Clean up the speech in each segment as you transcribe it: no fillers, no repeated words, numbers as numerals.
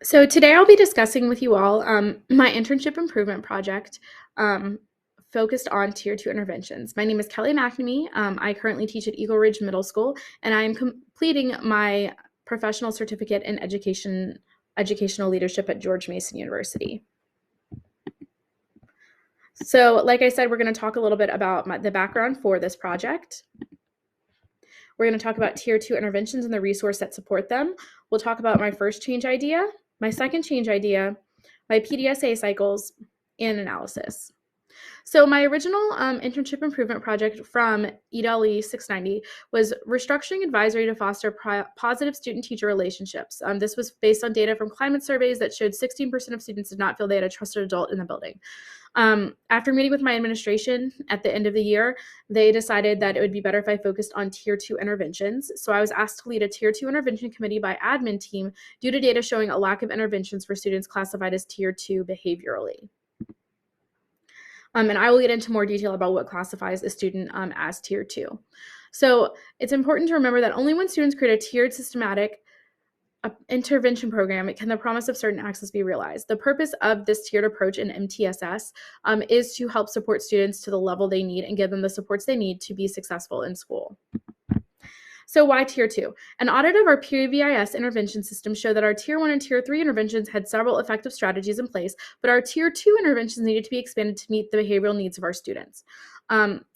So today I'll be discussing with you all my internship improvement project focused on Tier 2 interventions. My name is Kelly McNamee. I currently teach at Eagle Ridge Middle School, and I am completing my professional certificate in educational leadership at George Mason University. So like I said, we're going to talk a little bit about the background for this project. We're going to talk about Tier 2 interventions and the resource that support them. We'll talk about my first change idea, my second change idea, my PDSA cycles, and analysis. So my original internship improvement project from EDLE 690 was restructuring advisory to foster positive student-teacher relationships. This was based on data from climate surveys that showed 16% of students did not feel they had a trusted adult in the building. After meeting with my administration at the end of the year, they decided that it would be better if I focused on Tier 2 interventions. So I was asked to lead a Tier 2 intervention committee by admin team due to data showing a lack of interventions for students classified as Tier 2 behaviorally. And I will get into more detail about what classifies a student as Tier 2. So it's important to remember that only when students create a tiered systematic intervention program can the promise of certain access be realized. The purpose of this tiered approach in MTSS is to help support students to the level they need and give them the supports they need to be successful in school. So why Tier 2? An audit of our PBIS intervention system showed that our Tier 1 and Tier 3 interventions had several effective strategies in place, but our Tier 2 interventions needed to be expanded to meet the behavioral needs of our students.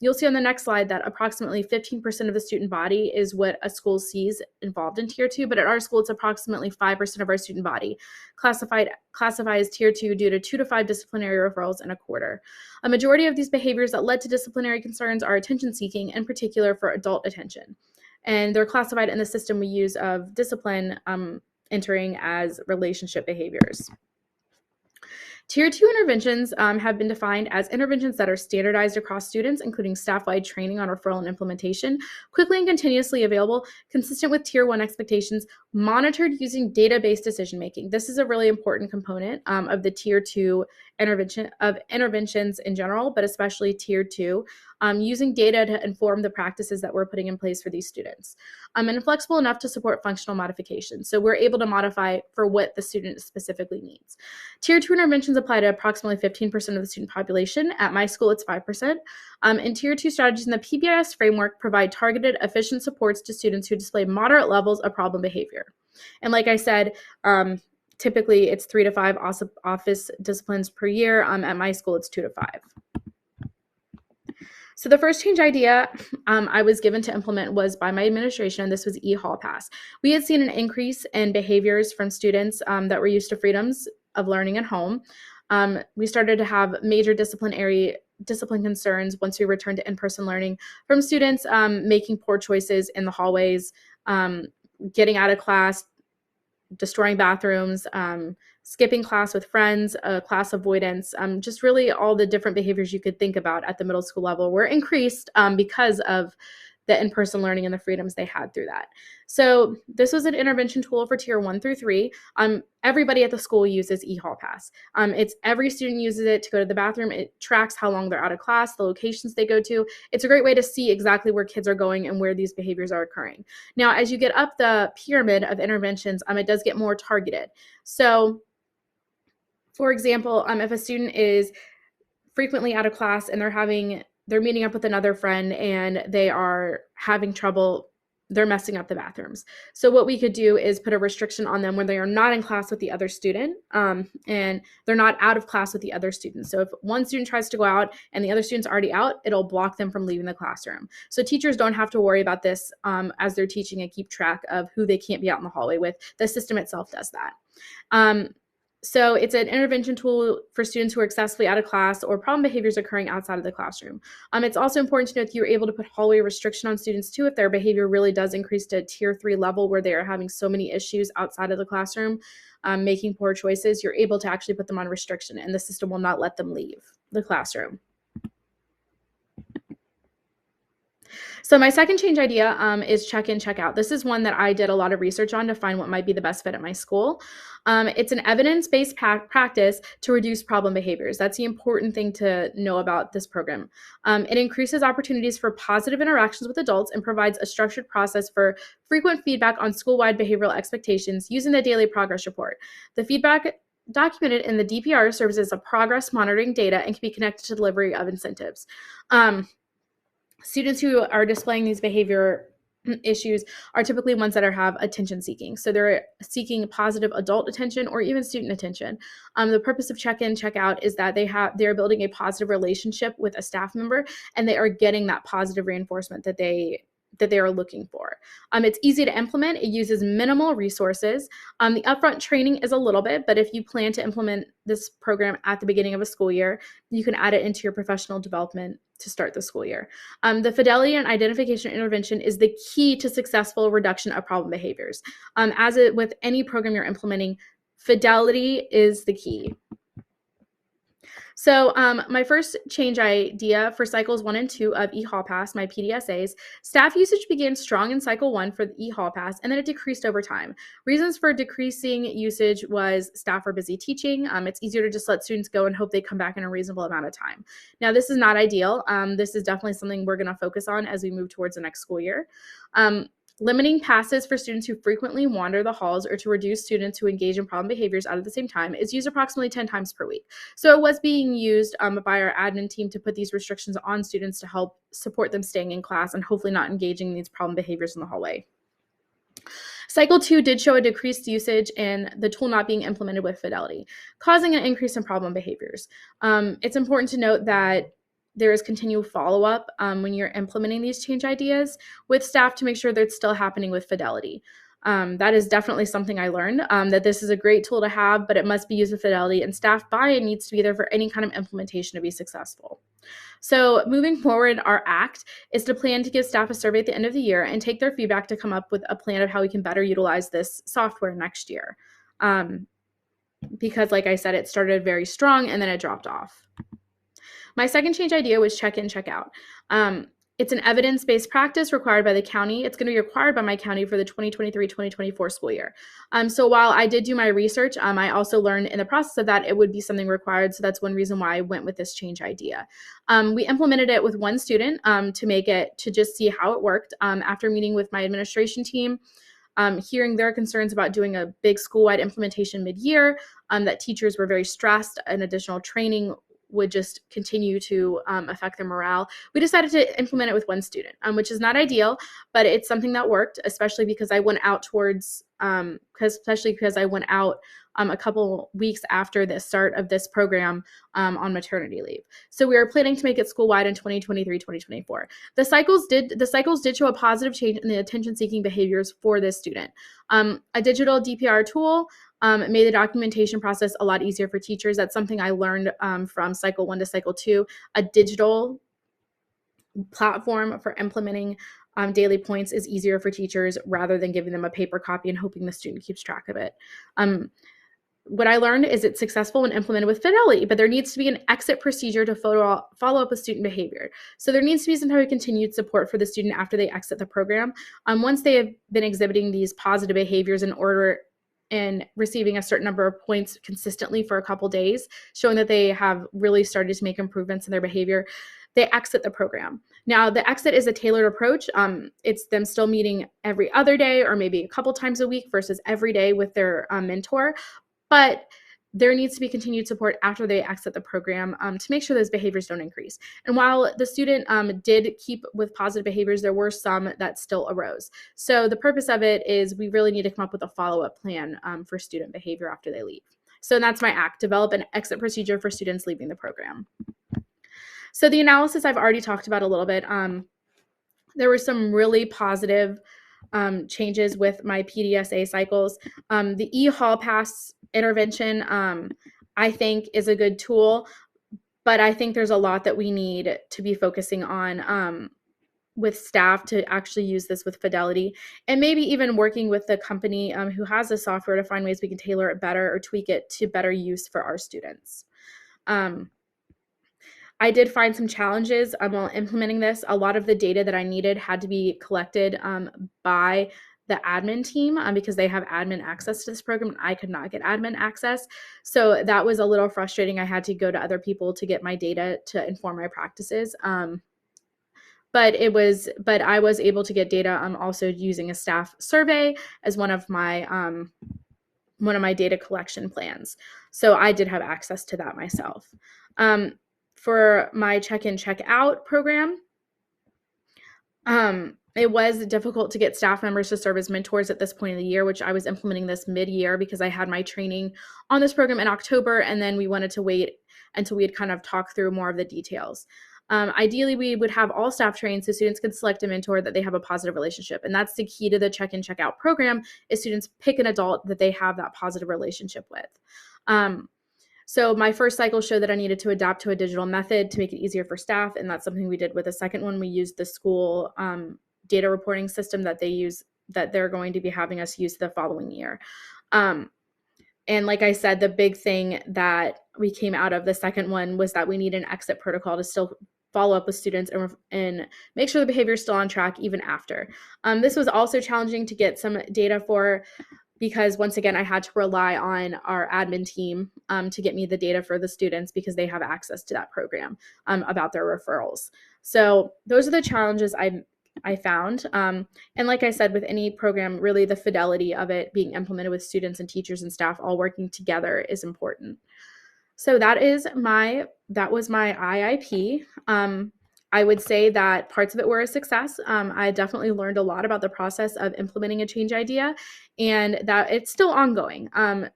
You'll see on the next slide that approximately 15% of the student body is what a school sees involved in Tier 2, but at our school, it's approximately 5% of our student body classified as Tier 2 due to 2 to 5 disciplinary referrals in a quarter. A majority of these behaviors that led to disciplinary concerns are attention seeking, in particular for adult attention. And they're classified in the system we use of discipline entering as relationship behaviors. Tier 2 interventions have been defined as interventions that are standardized across students, including staff-wide training on referral and implementation, quickly and continuously available, consistent with Tier 1 expectations, monitored using data-based decision-making. This is a really important component of the Tier 2 interventions in general, but especially Tier 2, using data to inform the practices that we're putting in place for these students. And flexible enough to support functional modifications. So we're able to modify for what the student specifically needs. Tier 2 interventions apply to approximately 15% of the student population. At my school, it's 5%. And Tier 2 strategies in the PBIS framework provide targeted, efficient supports to students who display moderate levels of problem behavior. And like I said, typically it's 3 to 5 office disciplines per year. At my school, it's 2 to 5. So the first change idea I was given to implement was by my administration, and this was e-hall pass. We had seen an increase in behaviors from students that were used to freedoms of learning at home. We started to have major discipline concerns once we returned to in-person learning from students making poor choices in the hallways, getting out of class, destroying bathrooms, skipping class with friends, class avoidance, just really all the different behaviors you could think about at the middle school level were increased because of the in-person learning and the freedoms they had through that. So this was an intervention tool for Tier 1 through 3. Everybody at the school uses eHall Pass. Every student uses it to go to the bathroom. It tracks how long they're out of class, the locations they go to. It's a great way to see exactly where kids are going and where these behaviors are occurring. Now, as you get up the pyramid of interventions, it does get more targeted. So, for example, if a student is frequently out of class and they're meeting up with another friend and they are having trouble, they're messing up the bathrooms. So what we could do is put a restriction on them when they are not in class with the other student and they're not out of class with the other student. So if one student tries to go out and the other student's already out, it'll block them from leaving the classroom. So teachers don't have to worry about this as they're teaching and keep track of who they can't be out in the hallway with. The system itself does that. So it's an intervention tool for students who are excessively out of class or problem behaviors occurring outside of the classroom. It's also important to note that you're able to put hallway restriction on students too if their behavior really does increase to a Tier 3 level where they are having so many issues outside of the classroom, making poor choices. You're able to actually put them on restriction and the system will not let them leave the classroom. So my second change idea is check in, check out. This is one that I did a lot of research on to find what might be the best fit at my school. It's an evidence-based practice to reduce problem behaviors. That's the important thing to know about this program. It increases opportunities for positive interactions with adults and provides a structured process for frequent feedback on school-wide behavioral expectations using the daily progress report. The feedback documented in the DPR serves as a progress monitoring data and can be connected to delivery of incentives. Students who are displaying these behavior issues are typically ones that have attention seeking. So they're seeking positive adult attention or even student attention. The purpose of check-in, check-out is that they're building a positive relationship with a staff member and they are getting that positive reinforcement that they are looking for. It's easy to implement. It uses minimal resources. The upfront training is a little bit, but if you plan to implement this program at the beginning of a school year, you can add it into your professional development to start the school year. The fidelity and identification intervention is the key to successful reduction of problem behaviors. With any program you're implementing, fidelity is the key. So my first change idea for cycles 1 and 2 of eHall Pass, my PDSAs, staff usage began strong in cycle 1 for the eHall Pass, and then it decreased over time. Reasons for decreasing usage was staff are busy teaching. It's easier to just let students go and hope they come back in a reasonable amount of time. Now, this is not ideal. This is definitely something we're going to focus on as we move towards the next school year. Limiting passes for students who frequently wander the halls or to reduce students who engage in problem behaviors at the same time is used approximately 10 times per week. So it was being used by our admin team to put these restrictions on students to help support them staying in class and hopefully not engaging in these problem behaviors in the hallway. Cycle 2 did show a decreased usage and the tool not being implemented with fidelity, causing an increase in problem behaviors. It's important to note that there is continual follow-up when you're implementing these change ideas with staff to make sure that it's still happening with fidelity. That is definitely something I learned, that this is a great tool to have, but it must be used with fidelity, and staff buy-in needs to be there for any kind of implementation to be successful. So moving forward, our act is to plan to give staff a survey at the end of the year and take their feedback to come up with a plan of how we can better utilize this software next year. Because like I said, it started very strong and then it dropped off. My second change idea was check in, check out. It's an evidence-based practice required by the county. It's going to be required by my county for the 2023-2024 school year. So while I did do my research, I also learned in the process of that it would be something required. So that's one reason why I went with this change idea. We implemented it with one student to just see how it worked. After meeting with my administration team, hearing their concerns about doing a big school-wide implementation mid-year, that teachers were very stressed and additional training would just continue to affect their morale. We decided to implement it with one student, which is not ideal, but it's something that worked, especially because I went out a couple weeks after the start of this program on maternity leave. So we are planning to make it school-wide in 2023-2024. The cycles did show a positive change in the attention-seeking behaviors for this student. A digital DPR tool made the documentation process a lot easier for teachers. That's something I learned from cycle 1 to cycle 2. A digital platform for implementing daily points is easier for teachers rather than giving them a paper copy and hoping the student keeps track of it. What I learned is it's successful when implemented with fidelity, but there needs to be an exit procedure to follow up with student behavior. So there needs to be some type of continued support for the student after they exit the program. Once they have been exhibiting these positive behaviors and receiving a certain number of points consistently for a couple days, showing that they have really started to make improvements in their behavior, they exit the program. Now, the exit is a tailored approach. It's them still meeting every other day or maybe a couple times a week versus every day with their mentor. But there needs to be continued support after they exit the program to make sure those behaviors don't increase. And while the student did keep with positive behaviors, there were some that still arose. So the purpose of it is we really need to come up with a follow-up plan for student behavior after they leave. So that's my act, develop an exit procedure for students leaving the program. So the analysis I've already talked about a little bit. There were some really positive changes with my PDSA cycles. The eHall Pass intervention, I think, is a good tool, but I think there's a lot that we need to be focusing on with staff to actually use this with fidelity, and maybe even working with the company who has the software to find ways we can tailor it better or tweak it to better use for our students. I did find some challenges while implementing this. A lot of the data that I needed had to be collected by the admin team because they have admin access to this program and I could not get admin access. So that was a little frustrating. I had to go to other people to get my data to inform my practices. But I was able to get data also using a staff survey as one of my data collection plans. So I did have access to that myself. For my check-in, check-out program, it was difficult to get staff members to serve as mentors at this point of the year, which I was implementing this mid-year because I had my training on this program in October, and then we wanted to wait until we had kind of talked through more of the details. Ideally, we would have all staff trained so students could select a mentor that they have a positive relationship. And that's the key to the check-in, check-out program is students pick an adult that they have that positive relationship with. So my first cycle showed that I needed to adapt to a digital method to make it easier for staff. And that's something we did with the second one. We used the school data reporting system that they're going to be having us use the following year. And like I said, the big thing that we came out of the second one was that we need an exit protocol to still follow up with students and make sure the behavior is still on track even after. This was also challenging to get some data for because once again, I had to rely on our admin team to get me the data for the students because they have access to that program about their referrals. So those are the challenges I found. And like I said, with any program, really the fidelity of it being implemented with students and teachers and staff all working together is important. So that was my IIP. I would say that parts of it were a success. I definitely learned a lot about the process of implementing a change idea and that it's still ongoing.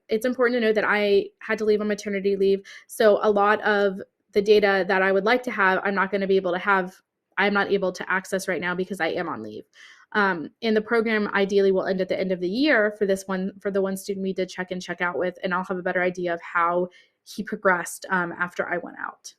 It's important to know that I had to leave on maternity leave. So a lot of the data that I would like to have, I'm not able to access right now because I am on leave. And the program ideally will end at the end of the year for the one student we did check in, check out with, and I'll have a better idea of how he progressed after I went out.